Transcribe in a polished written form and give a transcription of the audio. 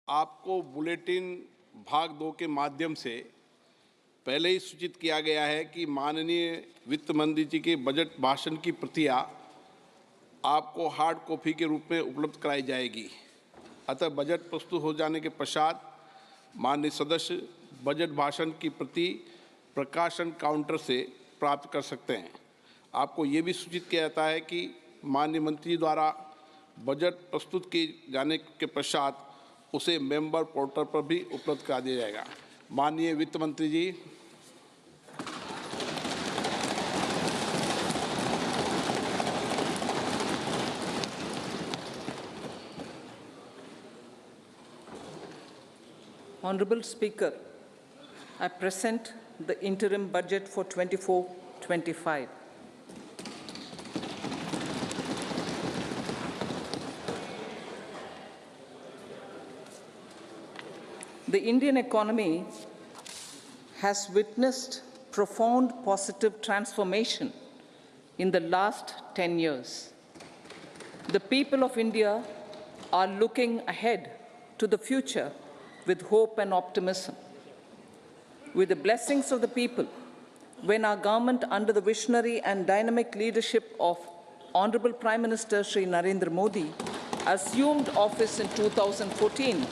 आपको बुलेटिन भाग 2 के माध्यम से पहले ही सूचित किया गया है कि माननीय वित्त मंत्री जी के बजट भाषण की प्रतियां आपको हार्ड कॉपी के रूप में उपलब्ध कराई जाएगी। अतः बजट प्रस्तुत हो जाने के पश्चात माननीय सदस्य बजट भाषण की प्रति प्रकाशन काउंटर से प्राप्त कर सकते हैं। आपको ये भी सूचित किया जाता है कि माननीय मंत्री द्वारा बजट प्रस्तुत किए जाने के पश्चात उसे मेंबर पोर्टल पर भी उपलब्ध करा दिया जाएगा। माननीय वित्त मंत्री जी, Honorable Speaker, I present the interim budget for 24-25. The Indian economy has witnessed profound positive transformation in the last 10 years. The people of India are looking ahead to the future with hope and optimism. With the blessings of the people, when our government, under the visionary and dynamic leadership of Honorable Prime Minister Shri Narendra Modi, assumed office in 2014,